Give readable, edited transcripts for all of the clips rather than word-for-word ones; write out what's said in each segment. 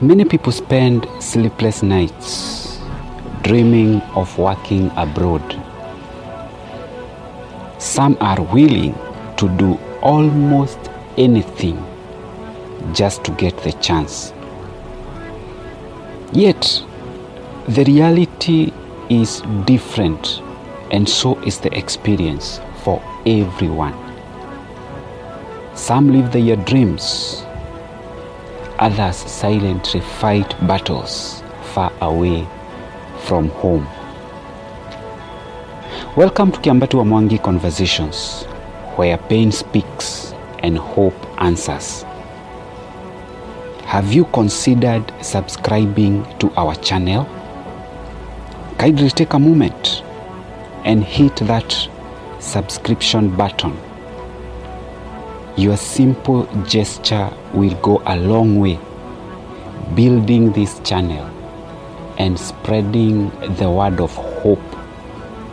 Many people spend sleepless nights dreaming of working abroad. Some are willing to do almost anything just to get the chance. Yet, the reality is different, and so is the experience for everyone. Some live their dreams, others silently fight battles far away from home. Welcome to Kiambati Wa Mwangi Conversations, where pain speaks and hope answers. Have you considered subscribing to our channel? Kindly take a moment and hit that subscription button. Your simple gesture will go a long way building this channel and spreading the word of hope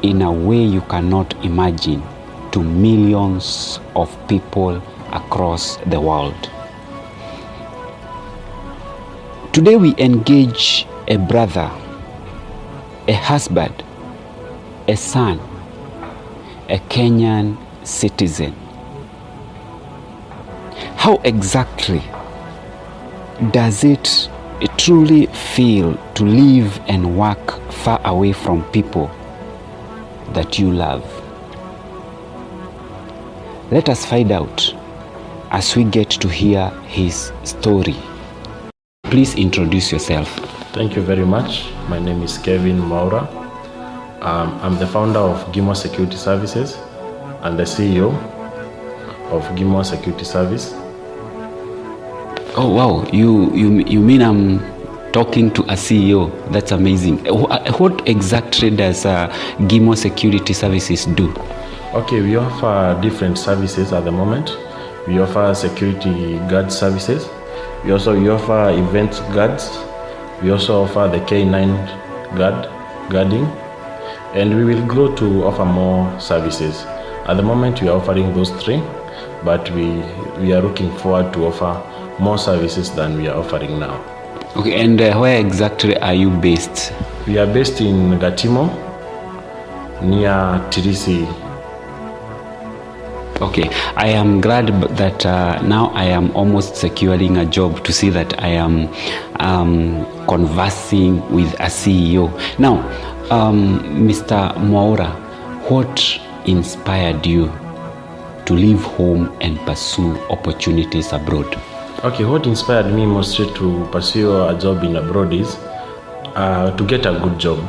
in a way you cannot imagine to millions of people across the world. Today we engage a brother, a husband, a son, a Kenyan citizen. How exactly does it truly feel to live and work far away from people that you love? Let us find out as we get to hear his story. Please introduce yourself. Thank you very much. My name is Kelvin Mwaura. I'm the founder of Gimo Security Services and the CEO of Gimo Security Service. Oh wow, you mean I'm talking to a CEO? That's amazing. What exactly does Gimo Security Services do? Okay, we offer different services at the moment. We offer security guard services. We offer event guards. We also offer the K9 guarding, and we will grow to offer more services. At the moment, we are offering those three, but we are looking forward to offer more services than we are offering now. Okay, and where exactly are you based? We are based in Gatimo, near Tirisi. Okay, I am glad that now I am almost securing a job to see that I am conversing with a CEO. Now, Mr. Mwaura, what inspired you to leave home and pursue opportunities abroad? Okay, what inspired me mostly to pursue a job in abroad is to get a good job.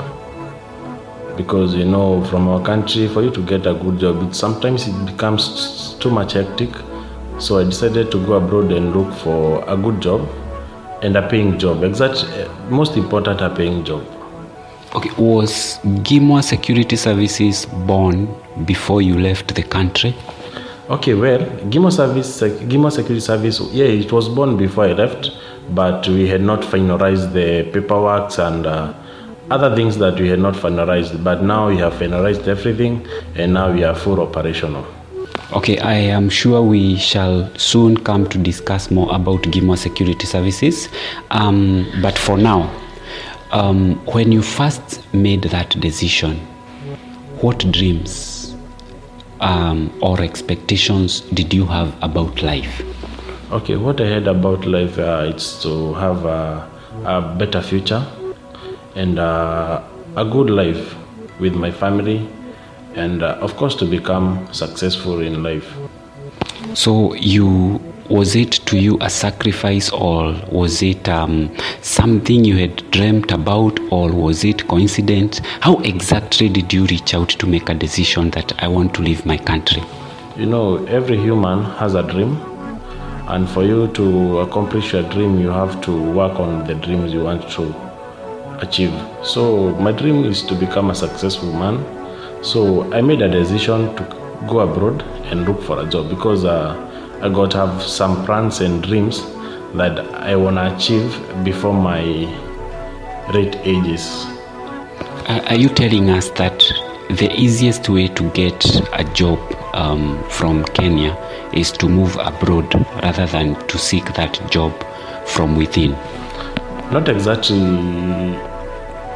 Because from our country, for you to get a good job, sometimes it becomes too much hectic. So I decided to go abroad and look for a good job and a paying job. Most important, a paying job. Okay, was Gimo Security Services born before you left the country? Okay, well, Gimo Security Service, yeah, it was born before I left, but we had not finalized the paperwork and other things that we had not finalized. But now we have finalized everything, and now we are full operational. Okay, I am sure we shall soon come to discuss more about Gimo Security Services. But for now, when you first made that decision, what dreams or expectations did you have about life? Okay, what I had about life is to have a better future and a good life with my family, and of course to become successful in life. So was it to you a sacrifice, or was it something you had dreamt about, or was it coincidence? How exactly did you reach out to make a decision that I want to leave my country? Every human has a dream, and for you to accomplish your dream, you have to work on the dreams you want to achieve. So my dream is to become a successful man. So I made a decision to go abroad and look for a job, because I got to have some plans and dreams that I want to achieve before my late ages. Are you telling us that the easiest way to get a job from Kenya is to move abroad rather than to seek that job from within? Not exactly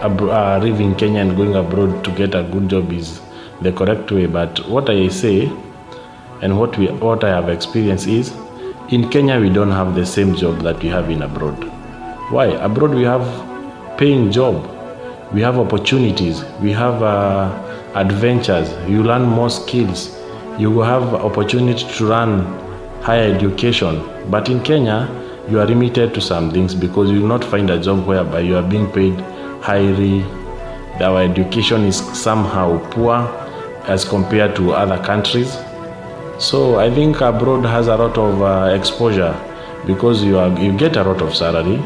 leaving Kenya and going abroad to get a good job is the correct way, but what I say and what I have experienced is, in Kenya we don't have the same job that we have in abroad. Why? Abroad we have paying job, we have opportunities, we have adventures, you learn more skills, you have opportunity to run higher education. But in Kenya, you are limited to some things because you will not find a job whereby you are being paid highly. Our education is somehow poor as compared to other countries. So I think abroad has a lot of exposure because you get a lot of salary,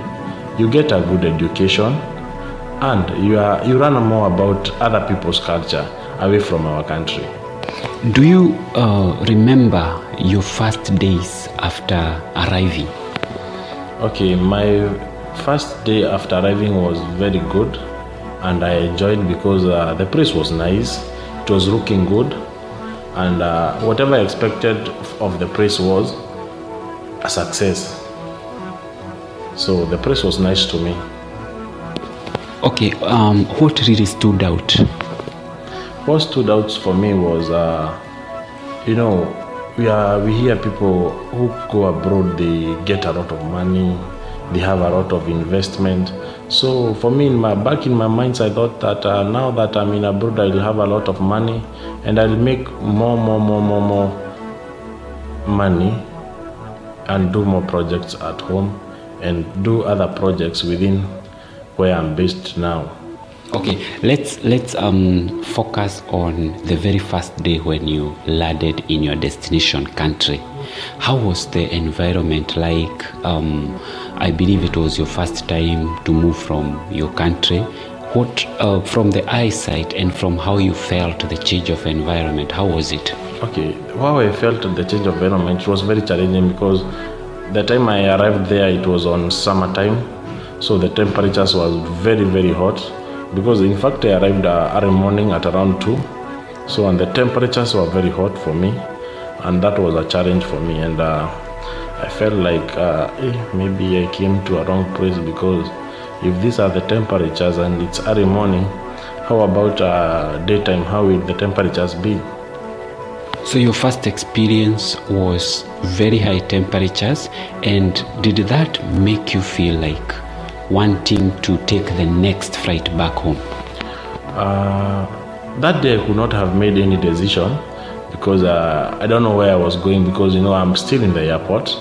you get a good education, and you learn more about other people's culture away from our country. Do you remember your first days after arriving? Okay, my first day after arriving was very good, and I enjoyed because the place was nice, it was looking good, and whatever I expected of the place was a success. So the place was nice to me. Okay, what really stood out? What stood out for me was, we hear people who go abroad, they get a lot of money, they have a lot of investment. So for me, back in my mind, I thought that now that I'm in abroad, I'll have a lot of money and I'll make more money and do more projects at home and do other projects within where I'm based now. Okay, let's focus on the very first day when you landed in your destination country. How was the environment like? I believe it was your first time to move from your country. What, from the eyesight and from how you felt the change of environment, how was it? Okay, how I felt the change of environment was very challenging because the time I arrived there, it was on summertime, so the temperatures was very, very hot. Because in fact I arrived early morning at around 2, and the temperatures were very hot for me, and that was a challenge for me, and I felt like maybe I came to a wrong place, because if these are the temperatures and it's early morning, how about daytime? How will the temperatures be? So your first experience was very high temperatures, and did that make you feel like wanting to take the next flight back home? That day I could not have made any decision because I don't know where I was going, because I'm still in the airport.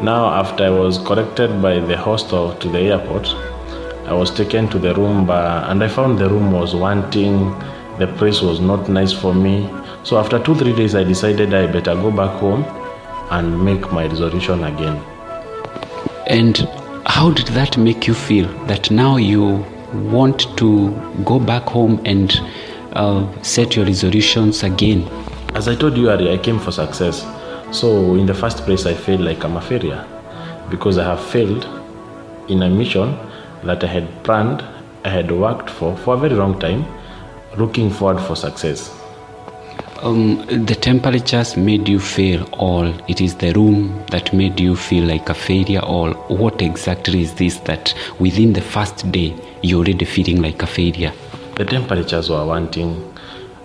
Now after I was corrected by the hostel to the airport, I was taken to the room and I found the room was wanting, the place was not nice for me. So after 2-3 days I decided I better go back home and make my resolution again. And how did that make you feel, that now you want to go back home and set your resolutions again? As I told you earlier, I came for success. So in the first place, I feel like I'm a failure because I have failed in a mission that I had planned, I had worked for a very long time, looking forward for success. The temperatures made you fail, or it is the room that made you feel like a failure, or what exactly is this that within the first day you're already feeling like a failure? The temperatures were wanting.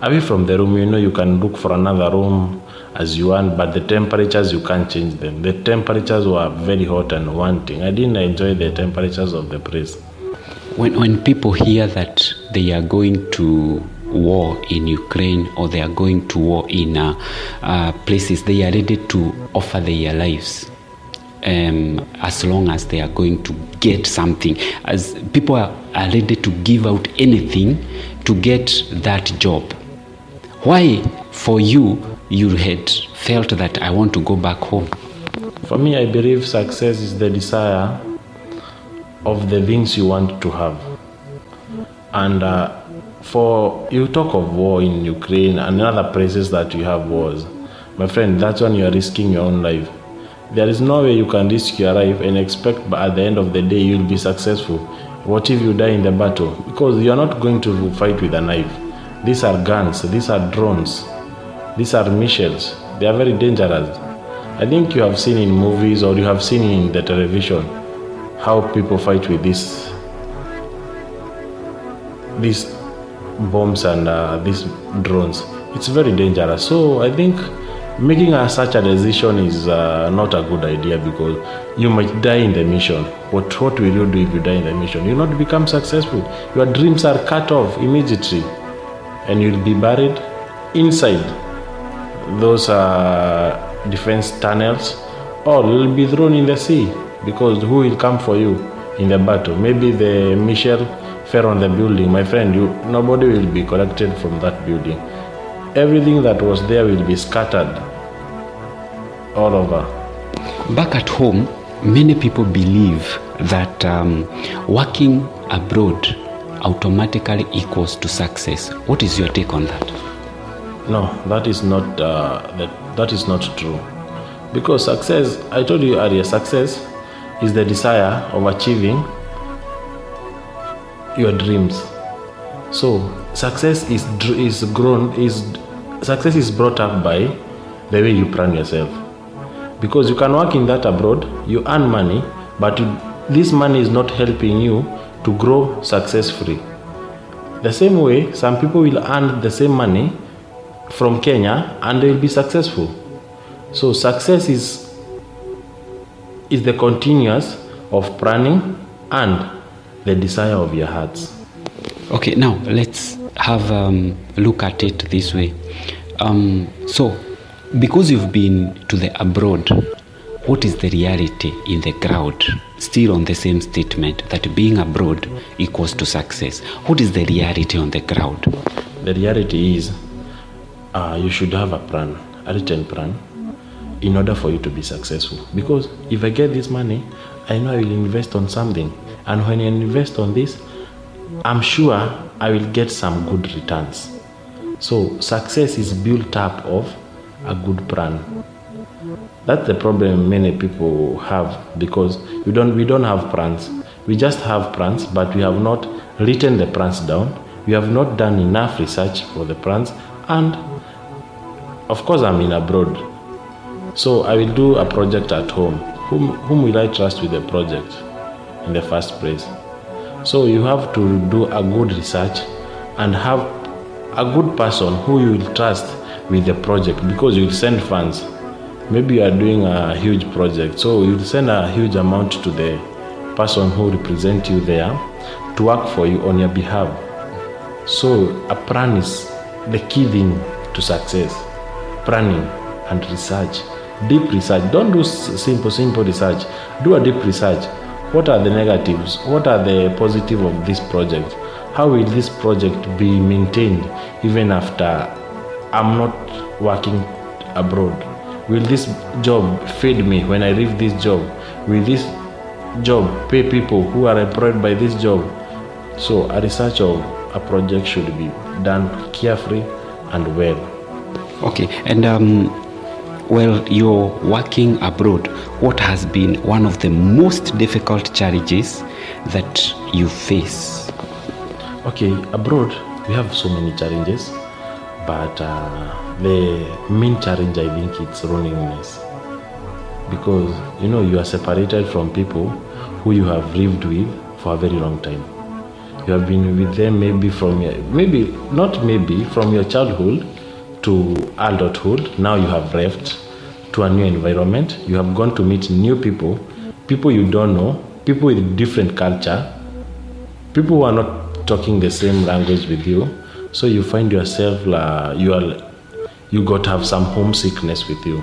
Away from the room, you can look for another room as you want, but the temperatures, you can't change them. The temperatures were very hot and wanting. I didn't enjoy the temperatures of the place. When people hear that they are going to war in Ukraine, or they are going to war in places, they are ready to offer their lives as long as they are going to get something. As people are ready to give out anything to get that job. Why for you had felt that I want to go back home? For me, I believe success is the desire of the things you want to have. And for you talk of war in Ukraine and other places that you have wars, my friend, that's when you are risking your own life. There is no way you can risk your life and expect at the end of the day you'll be successful. What if you die in the battle? Because you are not going to fight with a knife. These are guns, these are drones, these are missiles. They are very dangerous. I think you have seen in movies or you have seen in the television how people fight with these bombs and these drones. It's very dangerous. So I think making such a decision is not a good idea, because you might die in the mission. What will you do if you die in the mission? You will not become successful. Your dreams are cut off immediately, and you'll be buried inside those defense tunnels, or you'll be thrown in the sea, because who will come for you in the battle? Maybe the missile fell on the building. My friend, nobody will be collected from that building. Everything that was there will be scattered all over. Back at home, many people believe that working abroad automatically equals to success. What is your take on that? No, that is not true. Because success, I told you earlier, success is the desire of achieving your dreams. So success is brought up by the way you plan yourself. Because you can work in that abroad, you earn money, but this money is not helping you to grow successfully. The same way, some people will earn the same money from Kenya and they will be successful. So success is the continuous of planning and the desire of your hearts. Okay, now let's have look at it this way. So, because you've been to the abroad, what is the reality in the crowd? Still on the same statement that being abroad equals to success. What is the reality on the crowd? The reality is you should have a plan, a written plan, in order for you to be successful. Because if I get this money, I know I will invest on something. And when I invest on this, I'm sure I will get some good returns. So success is built up of a good plan. That's the problem many people have, because we don't have plans. We just have plans, but we have not written the plans down. We have not done enough research for the plans. And of course, I'm in abroad, so I will do a project at home. Whom will I trust with the project in the first place? So you have to do a good research and have a good person who you will trust with the project, because you will send funds. Maybe you are doing a huge project, so you will send a huge amount to the person who represents you there to work for you on your behalf. So a plan is the key thing to success. Planning and research, deep research. Don't do simple research. Do a deep research. What are the negatives? What are the positives of this project? How will this project be maintained even after I'm not working abroad? Will this job feed me when I leave this job? Will this job pay people who are employed by this job? So a research of a project should be done carefully and well. Okay, and while you're working abroad, what has been one of the most difficult challenges that you face? Okay, abroad we have so many challenges, but the main challenge, I think, it's loneliness. Because you are separated from people who you have lived with for a very long time. You have been with them from your childhood to adulthood. Now you have left to a new environment. You have gone to meet new people you don't know, people with different culture, people who are not talking the same language with you. So you find yourself you got to have some homesickness with you.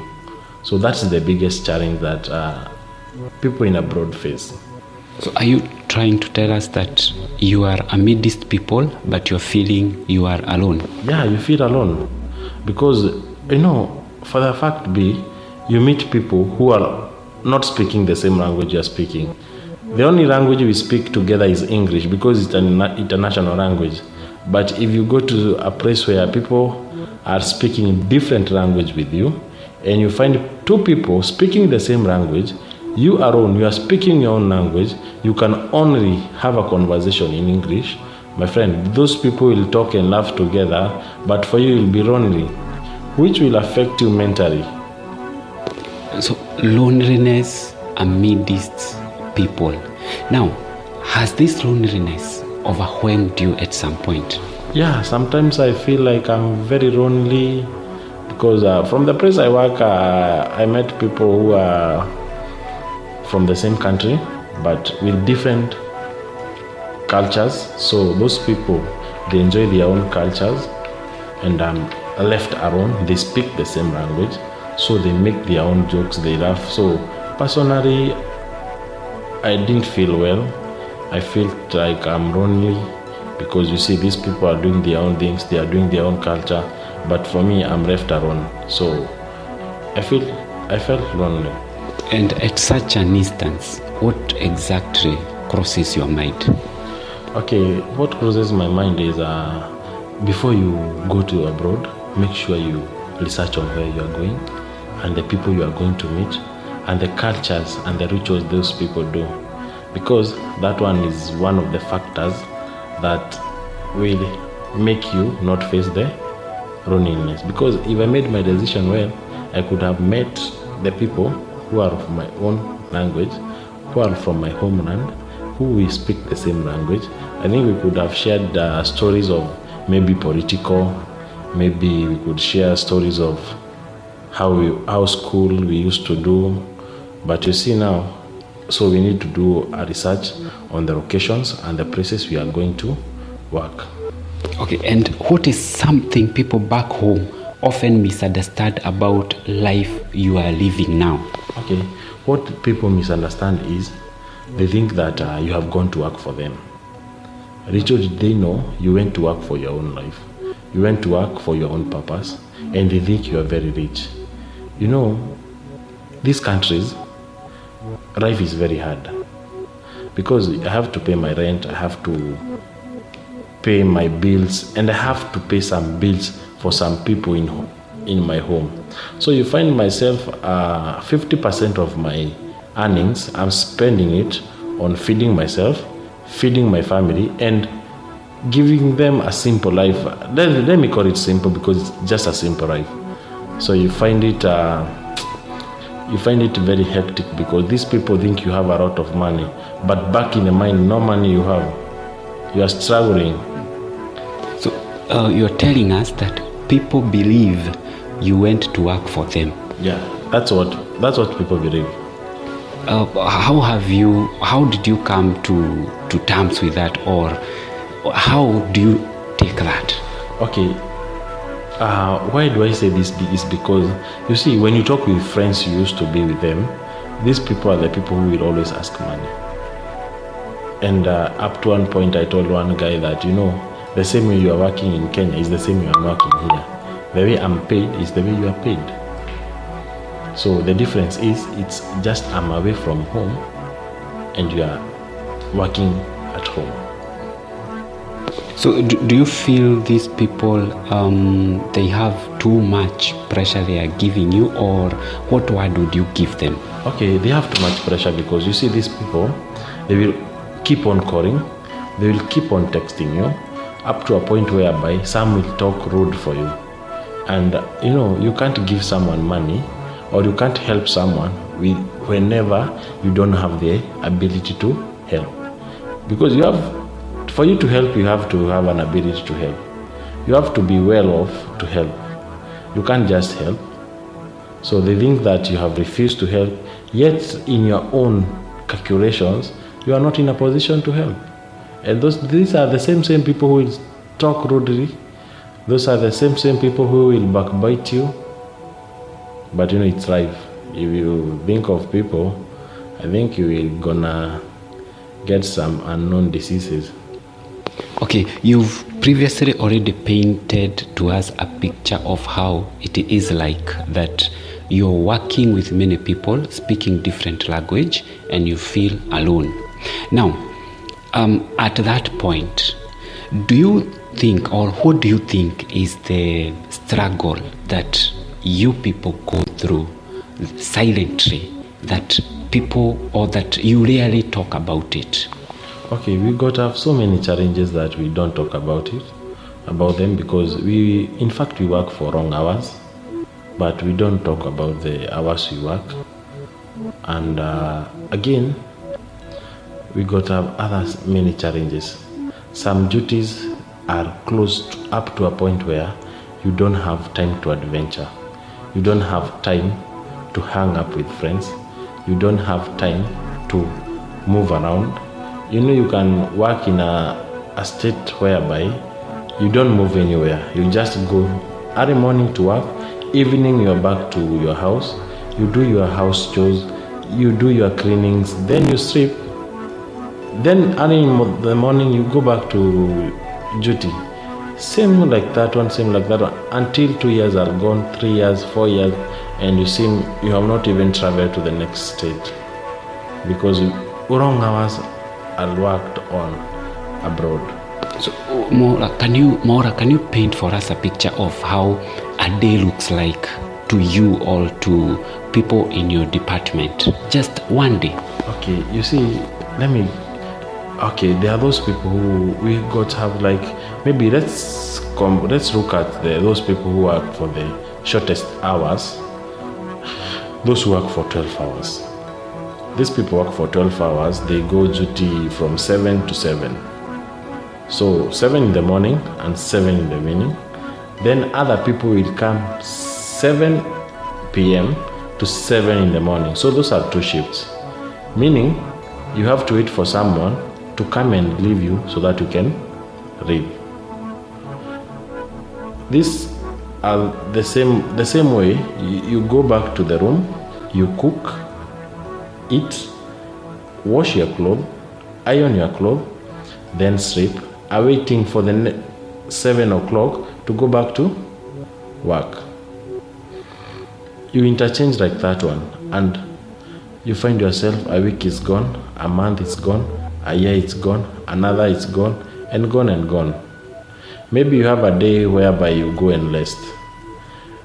So that's the biggest challenge that people in abroad face. So are you trying to tell us that you are amidst people, but you're feeling you are alone? Yeah, you feel alone. Because, for the fact be, you meet people who are not speaking the same language you're speaking. The only language we speak together is English, because it's an international language. But if you go to a place where people are speaking different language with you, and you find two people speaking the same language, you alone, you are speaking your own language, you can only have a conversation in English. My friend, those people will talk and laugh together, but for you, you'll be lonely, which will affect you mentally. So, loneliness amidst people. Now, has this loneliness overwhelmed you at some point? Yeah, sometimes I feel like I'm very lonely because from the place I work, I met people who are from the same country but with different cultures. So those people, they enjoy their own cultures, and I'm left alone. They speak the same language, so they make their own jokes, they laugh. So personally, I didn't feel well. I felt like I'm lonely because you see these people are doing their own things, they are doing their own culture, but for me, I'm left alone. So I felt lonely. And at such an instance, what exactly crosses your mind? Okay, what crosses my mind is before you go to abroad, make sure you research on where you are going and the people you are going to meet and the cultures and the rituals those people do, because that one is one of the factors that will make you not face the loneliness. Because if I made my decision well, I could have met the people who are of my own language, who are from my homeland, who we speak the same language. I think we could have shared stories of maybe political, maybe we could share stories of how school we used to do. But you see now, so we need to do a research on the locations and the places we are going to work. Okay, and what is something people back home often misunderstand about life you are living now? Okay, what people misunderstand is they think that you have gone to work for them. Little did they know you went to work for your own life. You went to work for your own purpose, and they think you are very rich. You know, these countries, life is very hard because I have to pay my rent, I have to pay my bills, and I have to pay some bills for some people in my home. So you find myself 50% of my earnings, I'm spending it on feeding myself, feeding my family, and giving them a simple life. Let me call it simple because it's just a simple life. So you find it very hectic because these people think you have a lot of money, but back in the mind, no money you have. You are struggling. So you're telling us that people believe you went to work for them. Yeah, that's what people believe. How did you come to terms with that, or how do you take that? Okay, why do I say this is because you see, when you talk with friends you used to be with them, these people are the people who will always ask money. And up to one point I told one guy that, you know, the same way you are working in Kenya is the same way I'm working here. The way I'm paid is the way you are paid. So the difference is, it's just I'm away from home and you are working at home. So do you feel these people, they have too much pressure they are giving you, or what word would you give them? Okay, they have too much pressure because you see these people, they will keep on calling, they will keep on texting you, up to a point whereby some will talk rude for you. And you know, you can't give someone money, or you can't help someone whenever you don't have the ability to help. Because for you to help, you have to have an ability to help. You have to be well off to help. You can't just help. So they think that you have refused to help, yet in your own calculations, you are not in a position to help. And these are the same people who will talk rudely. Those are the same people who will backbite you. But you know, it's life. If you think of people, I think you will gonna get some unknown diseases. Okay, you've previously already painted to us a picture of how it is like that you're working with many people speaking different language and you feel alone. Now, at that point, do you think, or what do you think is the struggle that you people go through silently, that people, or that you rarely talk about it? Okay, we got to have so many challenges that we don't talk about them because we work for long hours, but we don't talk about the hours we work. And again, we got to have other many challenges. Some duties are close up to a point where you don't have time to adventure. You don't have time to hang up with friends. You don't have time to move around. You can work in a state whereby you don't move anywhere. You just go early morning to work, evening you're back to your house, you do your house chores, you do your cleanings, then you sleep. Then early in the morning you go back to duty. Same like that one, until 2 years are gone, 3 years, 4 years, and you have not even traveled to the next state because long hours are worked on abroad. So Mwaura, can you paint for us a picture of how a day looks like to you or to people in your department? Just one day. Okay, there are those people who we got to have, like, maybe let's look at those people who work for the shortest hours. Those who work for 12 hours. These people work for 12 hours. They go duty from 7 to 7. So 7 in the morning and 7 in the evening. Then other people will come 7 p.m. to 7 in the morning. So those are 2 shifts. Meaning you have to wait for someone to come and leave you so that you can read. These are the same way. You go back to the room, you cook, eat, wash your clothes, iron your clothes, then sleep, awaiting for the 7 o'clock to go back to work. You interchange like that one, and you find yourself a week is gone, a month is gone, a year is gone, another is gone, and gone and gone. Maybe you have a day whereby you go and rest.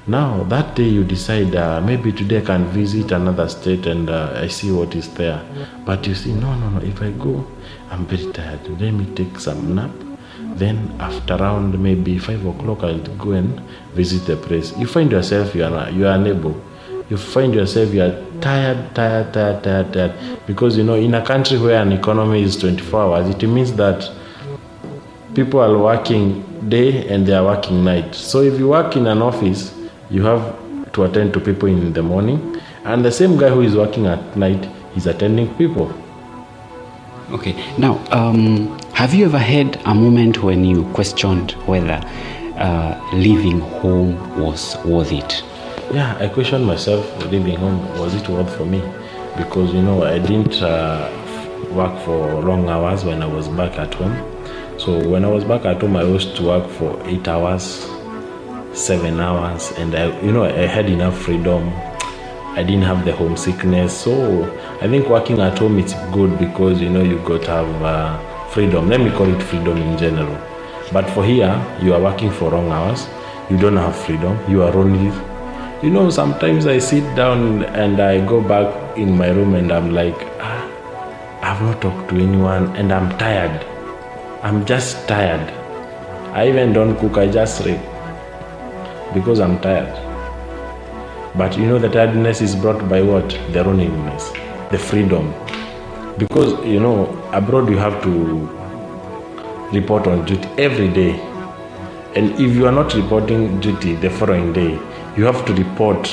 Now that day you decide maybe today I can visit another state and I see what is there. But you see, no, if I go, I'm very tired. Let me take some nap. Then after around maybe 5 o'clock, I'll go and visit the place. You find yourself you are unable. You find yourself you are tired. Because in a country where an economy is 24 hours, it means that people are working day and they are working night. So if you work in an office, you have to attend to people in the morning, and the same guy who is working at night is attending people. Okay, now have you ever had a moment when you questioned whether leaving home was worth it? Yeah, I questioned myself, leaving home, was it worth for me? Because I didn't work for long hours when I was back at home. So when I was back at home, I used to work for 8 hours, 7 hours, and I had enough freedom. I didn't have the homesickness. So I think working at home is good because you got to have freedom. Let me call it freedom in general. But for here, you are working for long hours. You don't have freedom. You are only. Sometimes I sit down and I go back in my room and I'm like, I've not talked to anyone and I'm tired. I'm just tired. I even don't cook. I just sleep because I'm tired. But the tiredness is brought by what? The loneliness, the freedom. Because abroad you have to report on duty every day, and if you are not reporting duty the following day, you have to report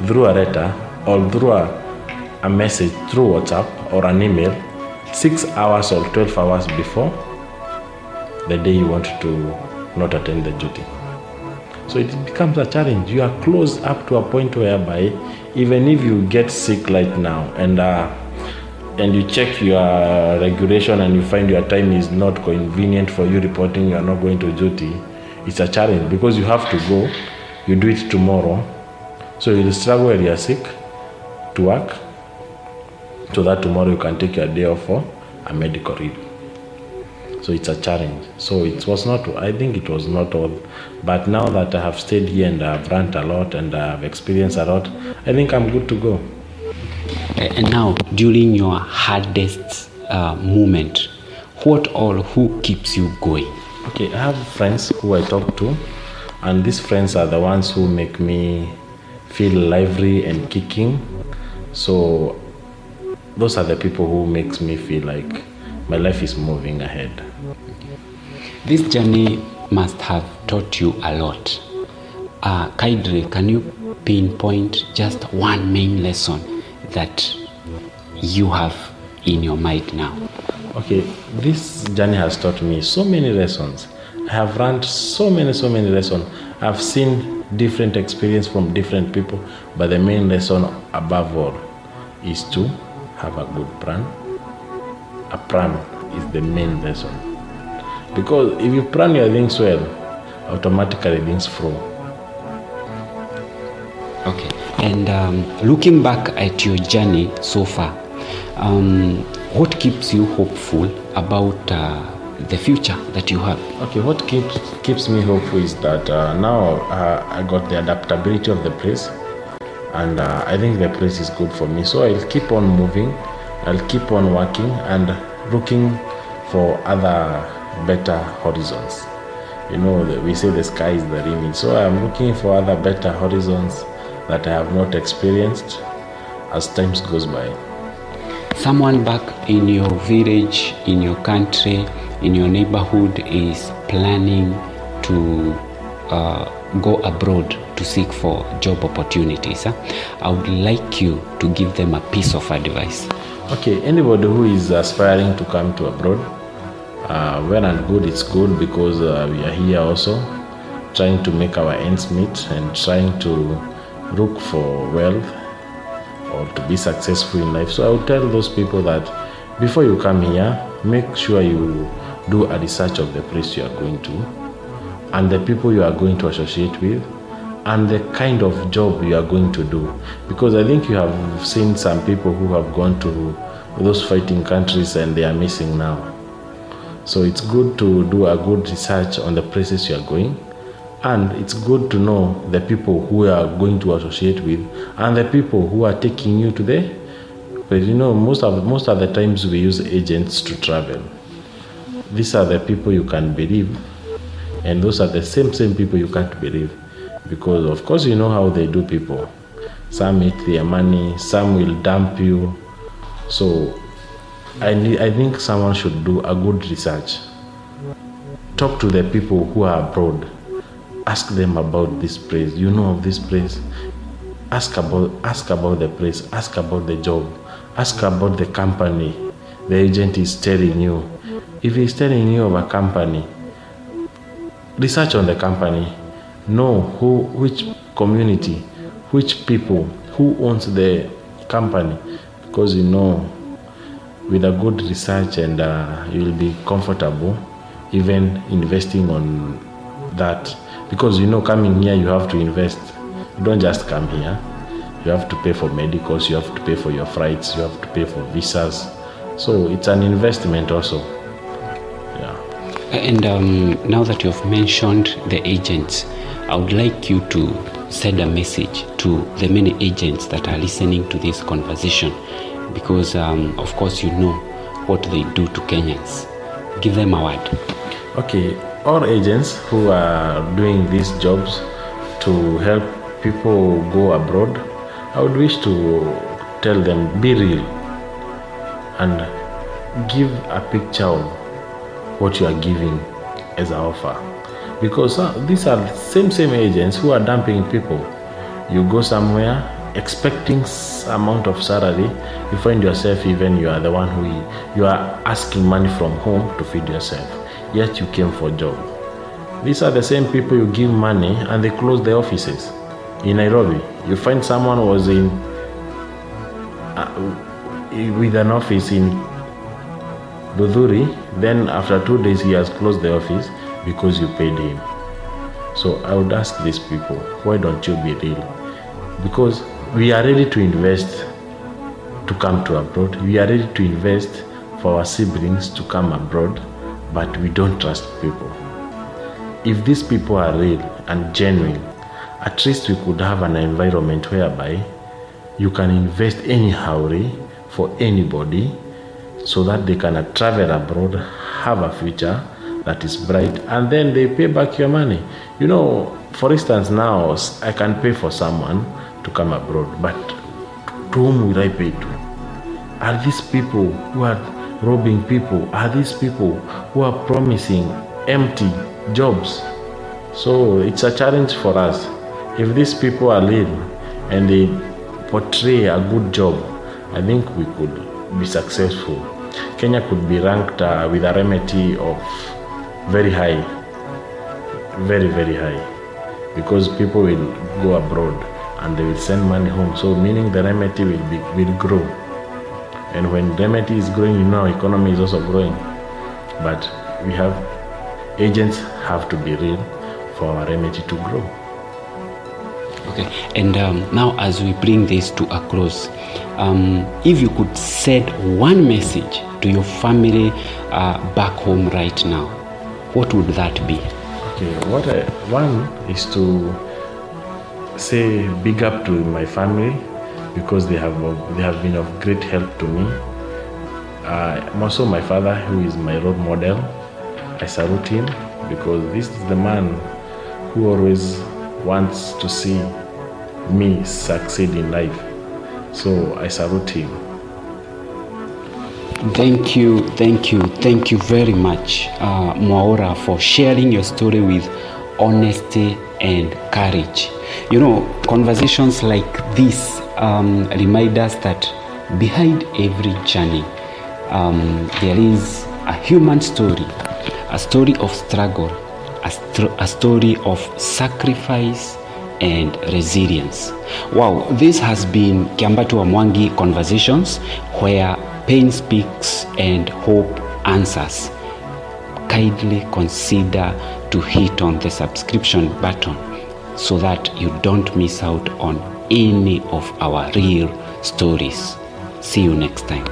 through a letter or through a message through WhatsApp or an email 6 hours or 12 hours before the day you want to not attend the duty. So it becomes a challenge. You are close up to a point whereby even if you get sick right now and you check your regulation and you find your time is not convenient for you reporting you are not going to duty, it's a challenge because you have to go, you do it tomorrow. So you'll struggle when you are sick to work so that tomorrow you can take your day off for a medical review. So it's a challenge. So I think it was not all. But now that I have stayed here and I've learned a lot and I've experienced a lot, I think I'm good to go. And now, during your hardest moment, who keeps you going? Okay, I have friends who I talk to, and these friends are the ones who make me feel lively and kicking. So those are the people who makes me feel like my life is moving ahead. This journey must have taught you a lot. Kaidre, can you pinpoint just one main lesson that you have in your mind now? Okay, this journey has taught me so many lessons. I have learned so many lessons. I've seen different experience from different people, but the main lesson above all is to have a good plan. A plan is the main lesson. Because if you plan your things well, automatically things flow. Okay, and looking back at your journey so far, what keeps you hopeful about the future that you have? Okay, what keeps me hopeful is that now I got the adaptability of the place, and I think the place is good for me. So I'll keep on moving, I'll keep on working and looking for other better horizons. You know, we say the sky is the limit. So I'm looking for other better horizons that I have not experienced as times goes by. Someone back in your village, in your country, in your neighborhood is planning to go abroad to seek for job opportunities. I would like you to give them a piece of advice. Okay, anybody who is aspiring to come to abroad, well and good, it's good because we are here also trying to make our ends meet and trying to look for wealth or to be successful in life. So I would tell those people that before you come here, make sure you do a research of the place you are going to and the people you are going to associate with and the kind of job you are going to do. Because I think you have seen some people who have gone to those fighting countries and they are missing now. So it's good to do a good research on the places you are going, and it's good to know the people who you are going to associate with and the people who are taking you to there. But you know, most of the times we use agents to travel. These are the people you can believe, and those are the same people you can't believe, because of course you know how they do people. Some eat their money, some will dump you. So I think someone should do a good research. Talk to the people who are abroad. Ask them about this place. You know of this place? Ask about the place. Ask about the job. Ask about the company the agent is telling you. If he's telling you of a company, research on the company. Know which community, which people, who owns the company, because you know, with a good research and you will be comfortable even investing on that, because you know, coming here you have to invest. You don't just come here. You have to pay for medicals, you have to pay for your flights, you have to pay for visas. So it's an investment also. Yeah. And now that you've mentioned the agents, I would like you to send a message to the many agents that are listening to this conversation, because of course you know what they do to Kenyans. Give them a word. Okay, all agents who are doing these jobs to help people go abroad, I would wish to tell them, be real and give a picture of what you are giving as an offer. Because these are same agents who are dumping people. You go somewhere expecting amount of salary, you find yourself even you are the one who you are asking money from home to feed yourself, yet you came for a job. These are the same people you give money and they close the offices. In Nairobi, you find someone was in with an office in Budhuri, then after 2 days he has closed the office because you paid him. So I would ask these people, why don't you be real? Because we are ready to invest to come to abroad. We are ready to invest for our siblings to come abroad, but we don't trust people. If these people are real and genuine, at least we could have an environment whereby you can invest anyhow for anybody so that they can travel abroad, have a future that is bright, and then they pay back your money. You know, for instance, now I can pay for someone to come abroad, but to whom will I pay to? Are these people who are robbing people are these people who are promising empty jobs. So it's a challenge for us. If these people are lean and they portray a good job, I think we could be successful. Kenya could be ranked with a remedy of very high, very, very high, because people will go abroad and they will send money home. So meaning the remedy will grow. And when remedy is growing, economy is also growing. But we have agents have to be real for our remedy to grow. Okay, and now as we bring this to a close, if you could send one message to your family back home right now, what would that be? Okay, one is to say big up to my family, because they have been of great help to me. Also my father, who is my role model, I salute him, because this is the man who always wants to see me succeed in life. So I salute him. Thank you very much, Mwaura, for sharing your story with honesty and courage. Conversations like this remind us that behind every journey, there is a human story, a story of struggle, a story of sacrifice and resilience. Wow, this has been Kiambati Wa Mwangi Conversations, where pain speaks and hope answers. Kindly consider to hit on the subscription button so that you don't miss out on any of our real stories. See you next time.